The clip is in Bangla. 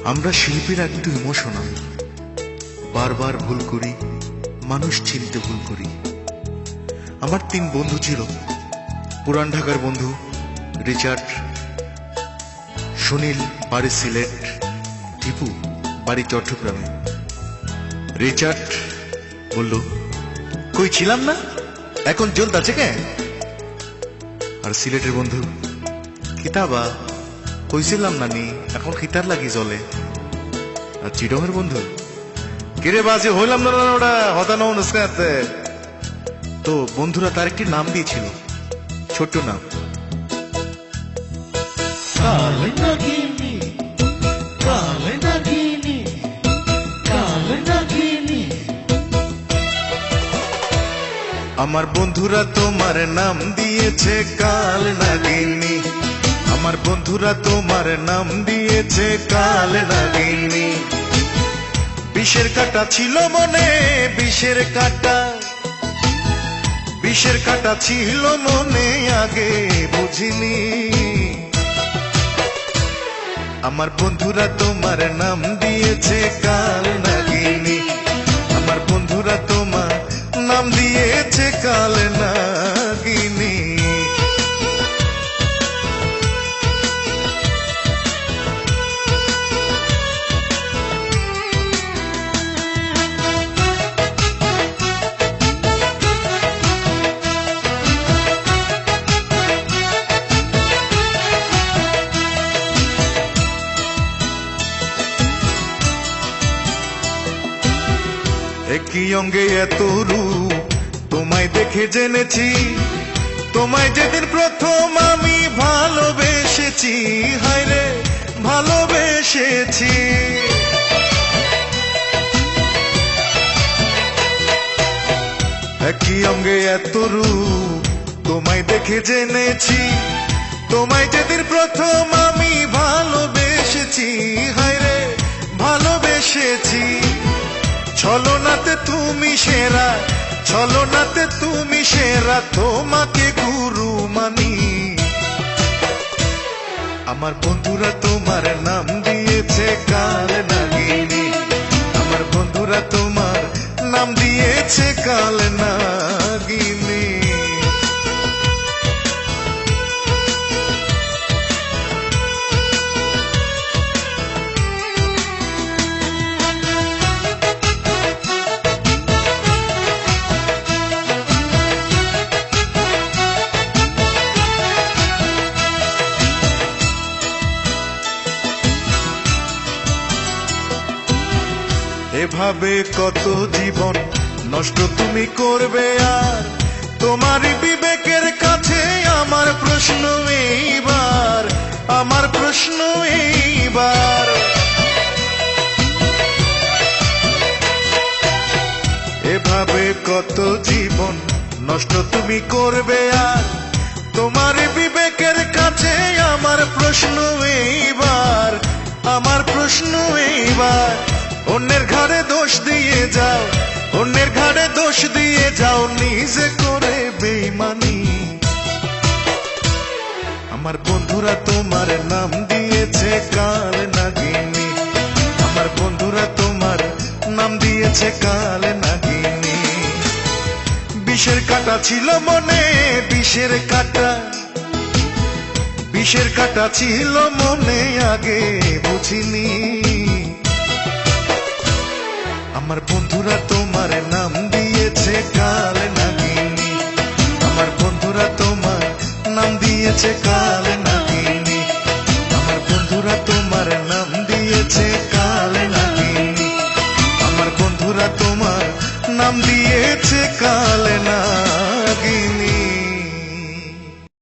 আমরা শিল্পীরা একটু ইমোশনাল, বারবার ভুল করি, মানুষ চিনতে ভুল করি। আমার 3 বন্ধু ছিল। পুরান ঢাকার বন্ধু রিচার্ড, সুনীল বাড়ি সিলেট, টিপু বাড়ি চট্টগ্রামে। রিচার্ড বলল, কই ছিলাম না, এখন জলদ আছে কে? আর সিলেটের বন্ধু, কিতাবা কইছিলাম নানি, এখন খিতার লাগি জলে। আর চিডমের বন্ধু, কিরে বাজে হইলাম না ওটা হতানো অনুষ্ঠানে। তো বন্ধুরা তার একটি নাম দিয়েছিল, ছোট্ট নাম, আমার বন্ধুরা তোমার নাম দিয়েছে কাল নাগিনী। আমার বন্ধুরা তোমার নাম দিয়েছে কাল নাগিনী। বিষের কাঁটা ছিল মনে, বিষের কাঁটা, বিষের কাঁটা ছিল মনে, আগে বুঝিনি। আমার বন্ধুরা তোমার নাম দিয়েছে কাল নাগিনী। আমার বন্ধুরা তোমার নাম দিয়েছে কাল নাগিনী। একই অঙ্গে এত রূপ, তোমায় দেখে জেনেছি, তোমায় যেদিন প্রথম আমি ভালোবেসেছি, হায় রে ভালোবেসেছি। একই অঙ্গে এত রূপ, তোমায় দেখে জেনেছি, তোমায় যেদিন প্রথম আমি ভালোবেসেছি, হায় রে ভালোবেসেছি। ছলনাতে তুমি সেরা, ছলনাতে তুমি সেরা, তোমাকে গুরু মানি। আমার বন্ধুরা তোমার নাম দিয়েছে কাল নাগিনী। আমার বন্ধুরা তোমার নাম দিয়েছে কাল নাগিনী। এভাবে কত জীবন নষ্ট তুমি করবে, আর তোমার বিবেকের কাছে আমার প্রশ্ন এইবার, আমার প্রশ্ন এইবার। এভাবে কত জীবন নষ্ট তুমি করবে, আর তোমার বিবেকের কাছে আমার প্রশ্ন এইবার, আমার প্রশ্ন এইবার। অন্যের ঘাড়ে দোষ দিয়ে যাও, অন্যের ঘাড়ে দোষ দিয়ে যাও, নিজে করে বেইমানি। আমার বন্ধুরা তোমার নাম দিয়েছে কাল নাগিনী। আমার বন্ধুরা তোমার নাম দিয়েছে কাল নাগিনী। বিষের কাঁটা ছিল মনে, বিষের কাঁটা, বিষের কাঁটা ছিল মনে, আগে বুঝিনি। আমার বন্ধুরা তোমার নাম দিয়েছে কাল নাগিনী। আমার বন্ধুরা তোমার নাম দিয়েছে কাল নাগিনী। আমার বন্ধুরা তোমার নাম দিয়েছে কাল নাগিনী। আমার বন্ধুরা তোমার নাম দিয়েছে কাল নাগিনী।